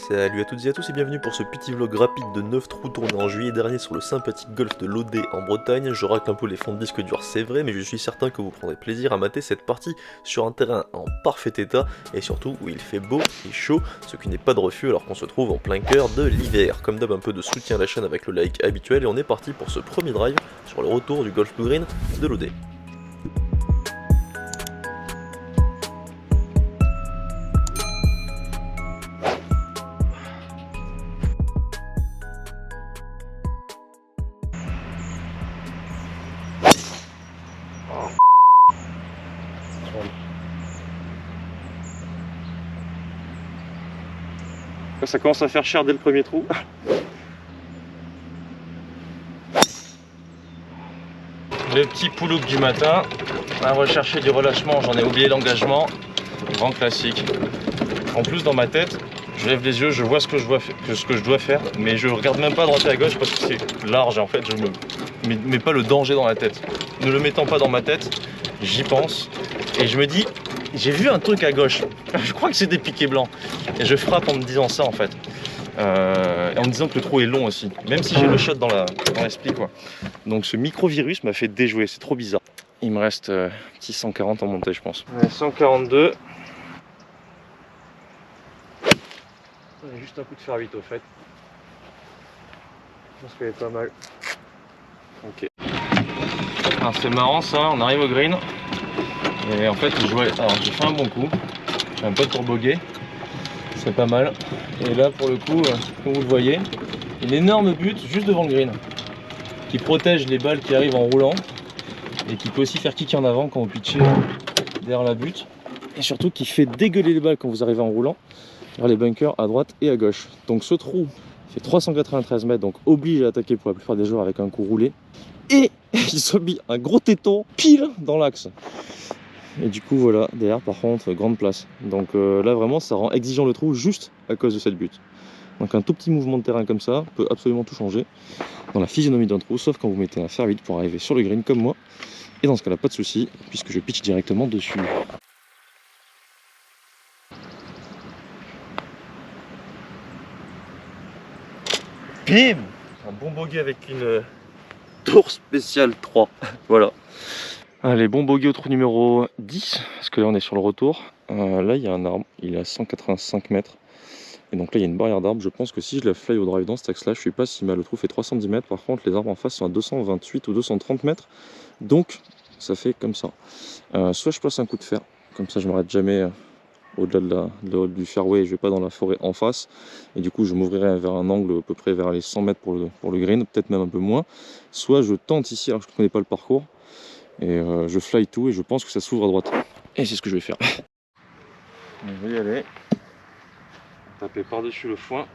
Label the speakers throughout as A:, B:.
A: Salut à toutes et à tous et bienvenue pour ce petit vlog rapide de 9 trous tourné en juillet dernier sur le sympathique golfe de l'Audet en Bretagne. Je racle un peu les fonds de disque dur, c'est vrai, mais je suis certain que vous prendrez plaisir à mater cette partie sur un terrain en parfait état et surtout où il fait beau et chaud, ce qui n'est pas de refus alors qu'on se trouve en plein cœur de l'hiver. Comme d'hab, un peu de soutien à la chaîne avec le like habituel et on est parti pour ce premier drive sur le retour du golf blue green de l'Audet. Ça commence à faire cher dès le premier trou. Le petit poulouk du matin, à rechercher du relâchement, j'en ai oublié l'engagement, grand classique. En plus dans ma tête, je lève les yeux, je vois ce que je dois faire, mais je regarde même pas à droite et à gauche parce que c'est large et en fait je me mets pas le danger dans la tête. Ne le mettant pas dans ma tête, j'y pense et je me dis, j'ai vu un truc à gauche, je crois que c'est des piquets blancs et je frappe en me disant ça en fait. Et en me disant que le trou est long aussi, même si j'ai le shot dans l'esprit quoi. Donc ce micro-virus m'a fait déjouer, c'est trop bizarre. Il me reste petit 140 en montée je pense. Ouais, 142. Juste un coup de fer 8 au fait. Je pense qu'elle est pas mal. Ok. Alors c'est marrant ça, on arrive au green. Et en fait j'ai fait un bon coup. J'ai un peu de boguer. C'est pas mal. Et là pour le coup, comme vous le voyez, une énorme butte juste devant le green qui protège les balles qui arrivent en roulant et qui peut aussi faire kick en avant quand vous pitchez derrière la butte et surtout qui fait dégueuler les balles quand vous arrivez en roulant vers les bunkers à droite et à gauche. Donc ce trou fait 393 mètres, donc oblige à attaquer pour la plupart des joueurs avec un coup roulé et il se met un gros téton pile dans l'axe. Et du coup voilà, derrière par contre grande place. Donc là vraiment ça rend exigeant le trou juste à cause de cette butte. Donc un tout petit mouvement de terrain comme ça peut absolument tout changer dans la physionomie d'un trou, sauf quand vous mettez un fer 8 pour arriver sur le green comme moi. Et dans ce cas-là pas de souci puisque je pitch directement dessus. Bim! Un bon bogey avec une tour spéciale 3. Voilà. Allez, bon bogey au trou numéro 10, parce que là on est sur le retour. Là il y a un arbre, il est à 185 mètres. Et donc là il y a une barrière d'arbres. Je pense que si je la fly au drive dans cet axe là, je suis pas si mal. Le trou fait 310 mètres. Par contre les arbres en face sont à 228 ou 230 mètres. Donc ça fait comme ça. Soit je place un coup de fer, comme ça je m'arrête jamais au-delà du fairway, je vais pas dans la forêt en face. Et du coup je m'ouvrirai vers un angle à peu près vers les 100 mètres pour le green, peut-être même un peu moins. Soit je tente ici alors que je ne connais pas le parcours. Et je fly tout et je pense que ça s'ouvre à droite. Et c'est ce que je vais faire. On va y aller. Taper par-dessus le foin.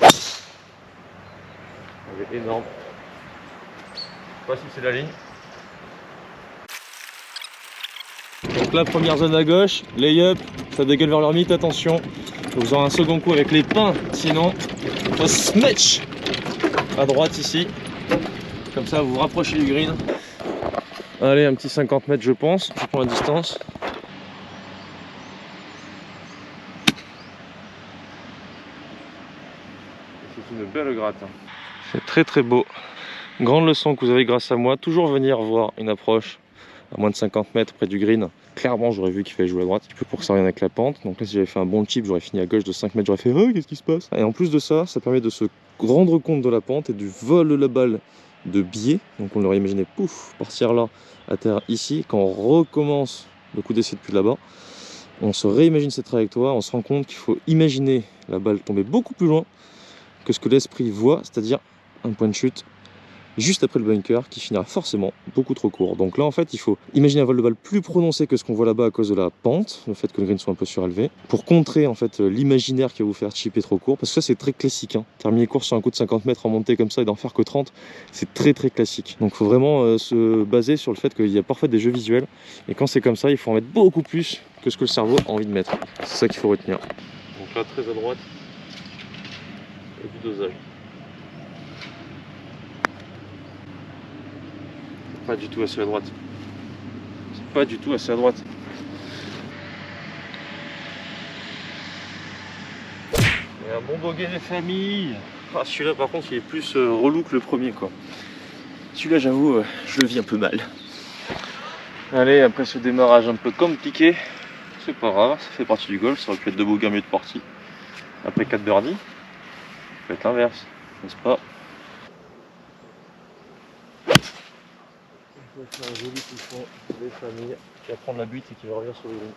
A: Elle est énorme. Je sais pas si c'est la ligne. Donc là, première zone à gauche, lay-up, ça dégueule vers leur mythe, attention. Vous aurez un second coup avec les pins, sinon il faut smash à droite ici. Comme ça, vous vous rapprochez du green. Allez, un petit 50 mètres je pense, je prends la distance. C'est une belle gratte. C'est très très beau. Grande leçon que vous avez grâce à moi, toujours venir voir une approche à moins de 50 mètres près du green. Clairement j'aurais vu qu'il fallait jouer à droite, pour que ça revienne avec la pente. Donc là si j'avais fait un bon chip, j'aurais fini à gauche de 5 mètres, j'aurais fait oh, qu'est-ce qui se passe. Et en plus de ça, ça permet de se rendre compte de la pente et du vol de la balle de biais. Donc on l'aurait imaginé pouf, partir là, à terre ici. Quand on recommence le coup d'essai depuis là-bas, on se réimagine cette trajectoire, on se rend compte qu'il faut imaginer la balle tomber beaucoup plus loin que ce que l'esprit voit, c'est-à-dire un point de chute juste après le bunker qui finira forcément beaucoup trop court. Donc là en fait il faut imaginer un vol de balle plus prononcé que ce qu'on voit là-bas à cause de la pente, le fait que le green soit un peu surélevé, pour contrer en fait l'imaginaire qui va vous faire chipper trop court, parce que ça c'est très classique, hein. Terminer court sur un coup de 50 mètres en montée comme ça et d'en faire que 30, c'est très très classique. Donc il faut vraiment se baser sur le fait qu'il y a parfois des jeux visuels, et quand c'est comme ça il faut en mettre beaucoup plus que ce que le cerveau a envie de mettre. C'est ça qu'il faut retenir. Donc là très à droite et du dosage. Pas du tout assez à droite. C'est pas du tout assez à droite. un bon bogey de famille. Ah, celui-là par contre il est plus relou que le premier quoi. Celui-là j'avoue je le vis un peu mal. Allez, après ce démarrage un peu compliqué, c'est pas grave, ça fait partie du golf, ça aurait pu être 2 bogeys mieux de partie. Après 4 birdies, ça peut être l'inverse, n'est-ce pas? On va faire un joli touchon des familles qui va prendre la butte et qui va revenir sur le green.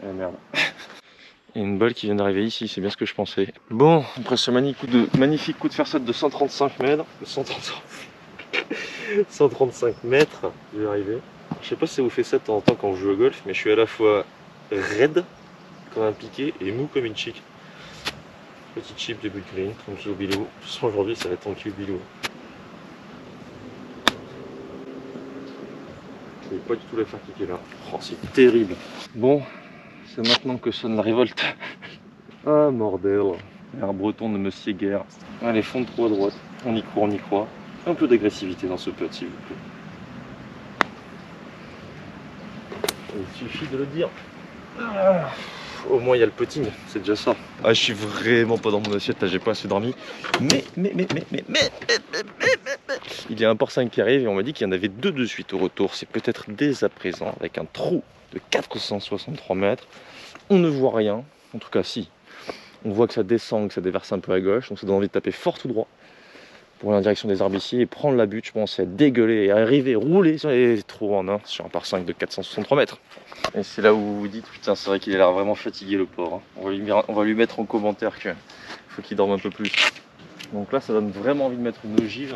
A: Ah merde. Il y a une balle qui vient d'arriver ici, c'est bien ce que je pensais. Bon, après ce magnifique coup de fairshot de 135 mètres, 135 mètres, je vais arriver. Je sais pas si ça vous fait ça de temps en temps quand vous jouez au golf, mais je suis à la fois raide comme un piqué et mou comme une chic. Petite chip début de green, tranquille au bilou. De toute façon aujourd'hui ça va être tranquille au bilou. Je vais pas du tout la faire kicker là. Oh, c'est terrible. Bon, c'est maintenant que sonne la révolte. Ah bordel. L'air breton ne me sied guère. Allez, fond de trou à droite. On y croit, on y croit. Un peu d'agressivité dans ce putt s'il vous plaît. Il suffit de le dire. Ah, au moins il y a le putting, c'est déjà ça. Ah, je suis vraiment pas dans mon assiette, là j'ai pas assez dormi. Mais, il y a un par 5 qui arrive et on m'a dit qu'il y en avait 2 de suite au retour. C'est peut-être dès à présent avec un trou de 463 mètres. On ne voit rien, en tout cas si. On voit que ça descend, que ça déverse un peu à gauche, donc ça donne envie de taper fort tout droit pour aller en direction des arbres ici et prendre la butte, je pense, et dégueuler et arriver, rouler sur les trous en 1 sur un par 5 de 463 mètres. Et c'est là où vous vous dites, putain, c'est vrai qu'il a l'air vraiment fatigué le pauvre. Hein. On va lui mettre en commentaire qu'il faut qu'il dorme un peu plus. Donc là, ça donne vraiment envie de mettre une ogive,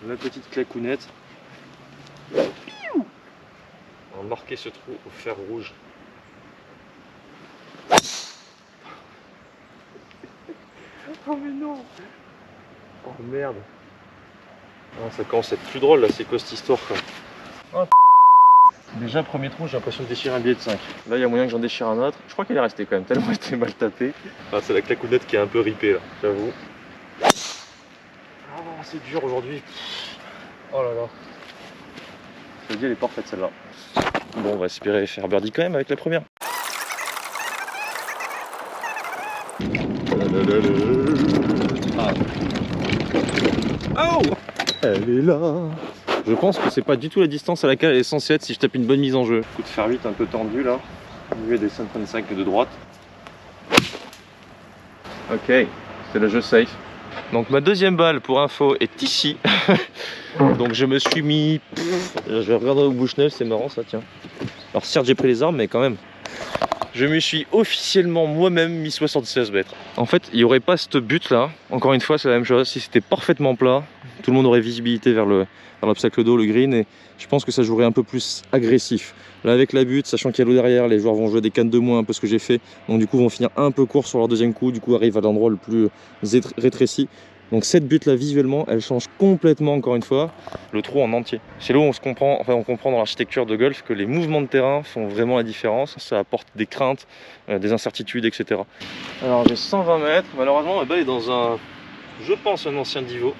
A: la petite clacounette. On va marquer ce trou au fer rouge. Oh mais non! Oh merde! Ah, ça commence à être plus drôle là, c'est quoi cette histoire quoi? Oh, déjà premier trou, j'ai l'impression de déchirer un billet de 5. Là il y a moyen que j'en déchire un autre. Je crois qu'elle est restée quand même, tellement elle était mal tapée. Ah, c'est la clacounette qui est un peu ripée là, j'avoue. Ah c'est dur aujourd'hui. Oh là là. Je te dis elle est parfaite celle-là. Bon, on va espérer faire birdie quand même avec la première. Ah. Oh, elle est là. Je pense que c'est pas du tout la distance à laquelle elle est censée être si je tape une bonne mise en jeu. Coup de fer 8 un peu tendu là. Au lieu des 135 de droite. Ok, c'est le jeu safe. Donc ma deuxième balle pour info est ici. Donc je me suis mis... Je vais regarder au Bushnell, c'est marrant ça tiens. Alors certes j'ai pris les armes mais quand même. Je me suis officiellement moi-même mis 76 mètres. En fait, il n'y aurait pas cette butte là. Encore une fois, c'est la même chose. Si c'était parfaitement plat, tout le monde aurait visibilité vers l'obstacle d'eau, le green. Et je pense que ça jouerait un peu plus agressif. Là, avec la butte, sachant qu'il y a l'eau derrière, les joueurs vont jouer des cannes de moins, un peu ce que j'ai fait. Donc du coup, vont finir un peu court sur leur deuxième coup. Du coup, arrivent à l'endroit le plus rétréci. Donc cette butte là visuellement elle change complètement encore une fois le trou en entier. C'est là où on comprend dans l'architecture de golf que les mouvements de terrain font vraiment la différence. Ça apporte des craintes, des incertitudes, etc. Alors j'ai 120 mètres, malheureusement ma balle est dans un, je pense, un ancien divot.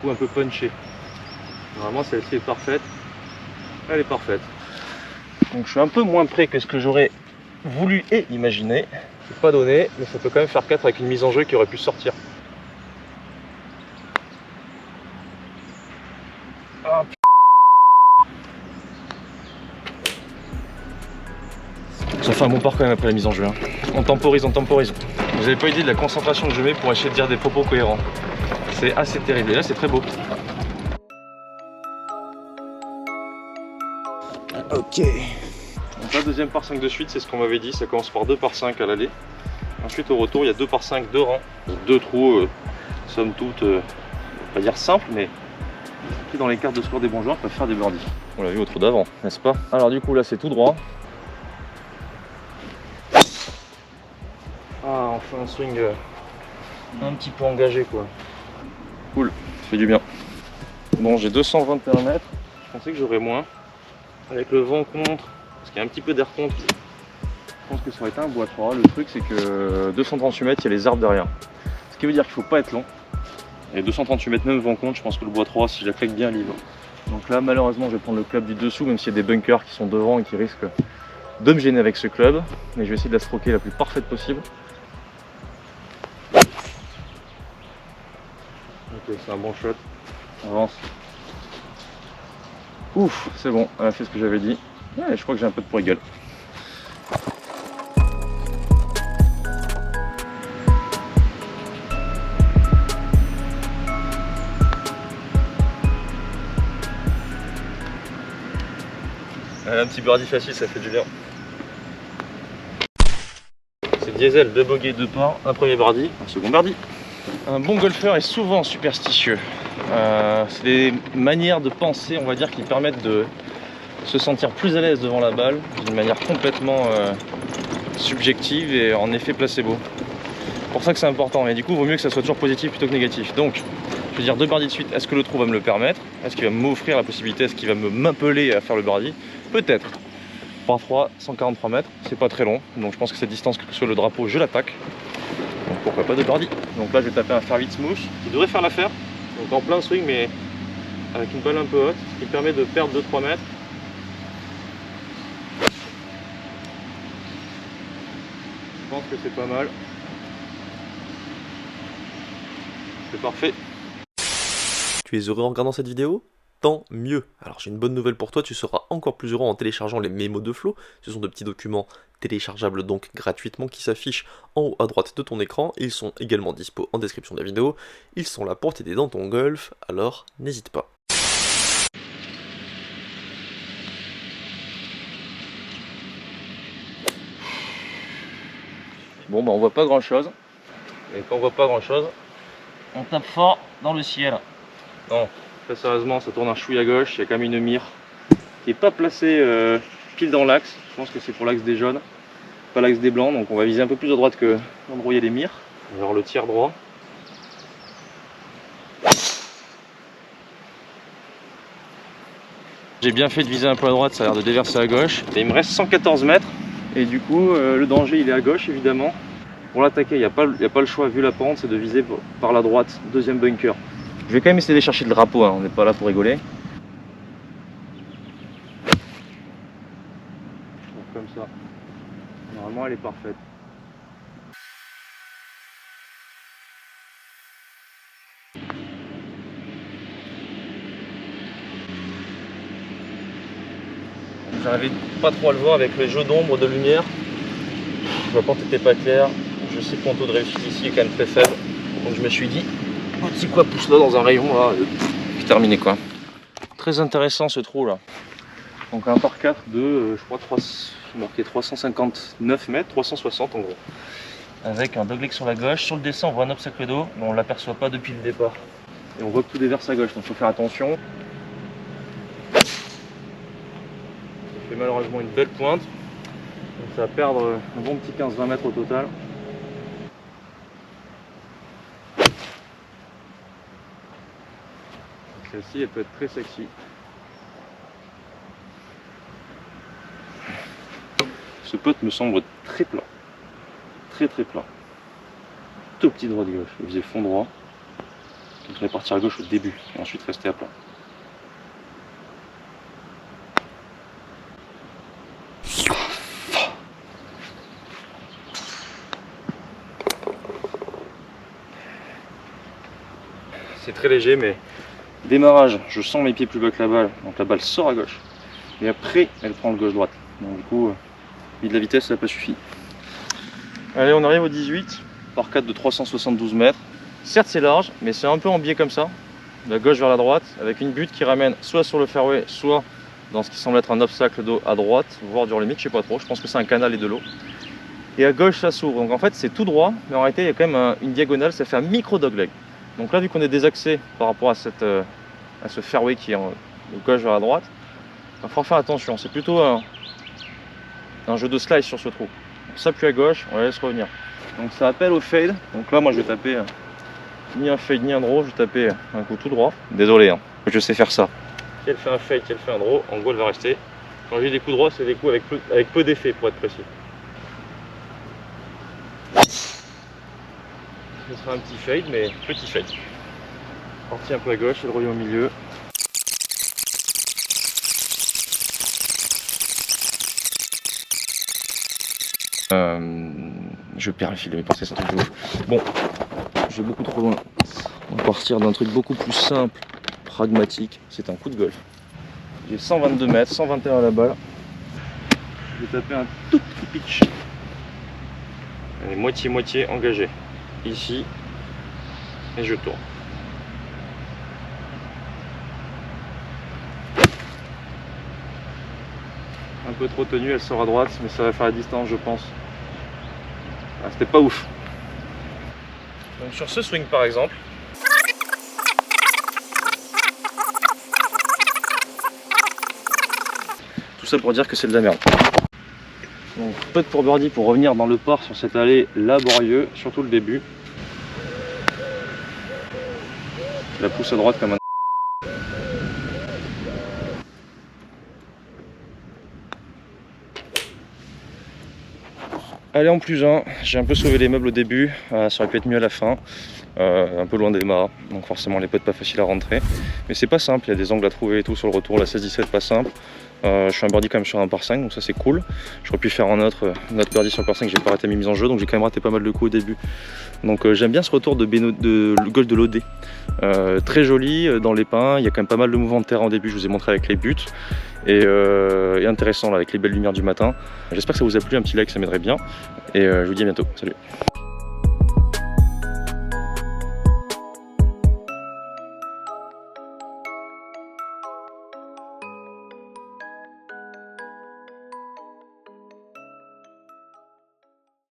A: Ou un peu punché. Normalement celle-ci est parfaite. Elle est parfaite. Donc je suis un peu moins près que ce que j'aurais voulu et imaginé. C'est pas donné, mais ça peut quand même faire 4 avec une mise en jeu qui aurait pu sortir. Ah, ça fait un bon part quand même après la mise en jeu. Hein. On temporise, on temporise. Vous n'avez pas idée de la concentration que je mets pour essayer de dire des propos cohérents. C'est assez terrible. Et là, c'est très beau. Ok. Donc là, deuxième par 5 de suite, c'est ce qu'on m'avait dit. Ça commence par 2 par 5 à l'aller. Ensuite, au retour, il y a 2 par 5, 2 rangs. 2 trous, somme toute, on va pas dire simple, mais qui dans les cartes de score des bons joueurs peuvent faire des birdies. On l'a vu au trou d'avant, n'est-ce pas? Alors du coup, là, c'est tout droit. Ah, on fait un swing un petit peu engagé, quoi. Cool, ça fait du bien. Bon, j'ai 221 mètres. Je pensais que j'aurais moins. Avec le vent contre, parce qu'il y a un petit peu d'air contre, je pense que ça aurait été un bois 3. Le truc, c'est que 238 mètres, il y a les arbres derrière. Ce qui veut dire qu'il ne faut pas être long. Et 238 mètres même vent contre, je pense que le bois 3, si je la claque bien, livre. Donc là, malheureusement, je vais prendre le club du dessous, même s'il y a des bunkers qui sont devant et qui risquent de me gêner avec ce club, mais je vais essayer de la stroker la plus parfaite possible. Ok, c'est un bon shot. On avance. Ouf, c'est bon, elle a fait ce que j'avais dit. Ouais, je crois que j'ai un peu de pourri gueule. Un petit birdie facile, ça fait du bien. C'est diesel, 2 bogeys, 2 parts, un premier birdie, un second birdie. Un bon golfeur est souvent superstitieux. C'est des manières de penser, on va dire, qui permettent de se sentir plus à l'aise devant la balle, d'une manière complètement subjective et en effet placebo. C'est pour ça que c'est important, et du coup, il vaut mieux que ça soit toujours positif plutôt que négatif. Donc, je veux dire 2 birdies de suite, est-ce que le trou va me le permettre? Est-ce qu'il va m'offrir la possibilité? Est-ce qu'il va m'appeler à faire le birdie? Peut-être. Par 3, 143 mètres, c'est pas très long, donc je pense que cette distance, quel que soit le drapeau, je l'attaque. Donc pourquoi pas de birdie. Donc là, je vais taper un fairway smooth qui devrait faire l'affaire. Donc en plein swing, mais avec une balle un peu haute, ce qui me permet de perdre 2-3 mètres. Je pense que c'est pas mal. C'est parfait.
B: Tu es heureux en regardant cette vidéo? Tant mieux. Alors j'ai une bonne nouvelle pour toi, tu seras encore plus heureux en téléchargeant les mémos de Flo. Ce sont de petits documents téléchargeables donc gratuitement qui s'affichent en haut à droite de ton écran. Ils sont également dispo en description de la vidéo. Ils sont là pour t'aider dans ton golf, alors n'hésite pas.
A: Bon bah on voit pas grand chose. Et quand on voit pas grand chose, on tape fort dans le ciel. Non. Très sérieusement, ça tourne un chouille à gauche, il y a quand même une mire qui n'est pas placée pile dans l'axe. Je pense que c'est pour l'axe des jaunes, pas l'axe des blancs, donc on va viser un peu plus à droite que l'endroit où il y a des mires. On va voir le tiers droit. J'ai bien fait de viser un peu à droite, ça a l'air de déverser à gauche. Et il me reste 114 mètres, et du coup le danger il est à gauche évidemment. Pour l'attaquer, il n'y a pas le choix vu la pente, c'est de viser par la droite, deuxième bunker. Je vais quand même essayer d'aller chercher le drapeau, hein. On n'est pas là pour rigoler. Donc comme ça, normalement elle est parfaite. J'arrivais pas trop à le voir avec les jeux d'ombre, de lumière. La pente n'était pas claire. Je sais que mon taux de réussite ici est quand même très faible. Donc je me suis dit, un petit quoi pousse là dans un rayon là, puis terminé quoi. Très intéressant ce trou là. Donc un par 4 de, je crois, marqué 359 mètres, 360 en gros. Avec un dogleg sur la gauche. Sur le dessin, on voit un obstacle d'eau, mais on ne l'aperçoit pas depuis le départ. Et on voit que tout déverse à gauche, donc il faut faire attention. Ça fait malheureusement une belle pointe. Donc ça va perdre un bon petit 15-20 mètres au total. Celle-ci, elle peut être très sexy. Ce putt me semble très plat. Très plat. Tout petit droit de gauche. Je faisais fond droit. Donc je vais partir à gauche au début. Et ensuite rester à plat. C'est très léger, mais démarrage, je sens mes pieds plus bas que la balle, donc la balle sort à gauche. Et après, elle prend le gauche-droite. Donc du coup, de la vitesse, ça n'a pas suffi. Allez, on arrive au 18, par 4 de 372 mètres. Certes, c'est large, mais c'est un peu en biais comme ça, de la gauche vers la droite, avec une butte qui ramène soit sur le fairway, soit dans ce qui semble être un obstacle d'eau à droite, voire dur limite, je sais pas trop, je pense que c'est un canal et de l'eau. Et à gauche, ça s'ouvre. Donc en fait, c'est tout droit, mais en réalité, il y a quand même une diagonale, ça fait un micro dogleg. Donc là, vu qu'on est désaxé par rapport à ce fairway qui est de gauche vers la droite, il va falloir faire attention. C'est plutôt un jeu de slice sur ce trou. On s'appuie à gauche, on la laisse revenir. Donc ça appelle au fade. Donc là, moi, je vais taper ni un fade ni un draw, je vais taper un coup tout droit. Désolé, hein, je sais faire ça. Si elle fait un fade, si elle fait un draw, en gros, elle va rester. Quand j'ai des coups droits, c'est des coups avec peu d'effet, pour être précis. Ce sera un petit fade, mais petit fade. Parti un peu à gauche et le revient au milieu. Je perds le fil de mes pensées, c'est un truc de ouf. Bon, je vais beaucoup trop loin. On va partir d'un truc beaucoup plus simple, pragmatique. C'est un coup de golf. J'ai 122 mètres, 121 à la balle. Je vais taper un tout petit pitch. Allez, moitié-moitié engagé. Ici. Et je tourne. Un peu trop tenue, elle sort à droite, mais ça va faire la distance, je pense. Ah, c'était pas ouf. Donc sur ce swing par exemple, tout ça pour dire que c'est de la merde. Donc putt pour birdie pour revenir dans le par sur cette allée laborieux, surtout le début. Je la pousse à droite comme un... Allez en plus 1, j'ai un peu sauvé les meubles au début, ça aurait pu être mieux à la fin, un peu loin des mâts, donc forcément les putts pas faciles à rentrer. Mais c'est pas simple, il y a des angles à trouver et tout sur le retour, la 16-17 pas simple. Je suis un birdie quand même sur un par 5, donc ça c'est cool. J'aurais pu faire un autre birdie sur le par 5, j'ai pas raté mes mises en jeu, donc j'ai quand même raté pas mal de coups au début. Donc j'aime bien ce retour de le golf de l'OD. Très joli dans les pins, il y a quand même pas mal de mouvements de terrain au début, je vous ai montré avec les buts. Et intéressant là, avec les belles lumières du matin. J'espère que ça vous a plu, un petit like ça m'aiderait bien. Et je vous dis à bientôt, salut.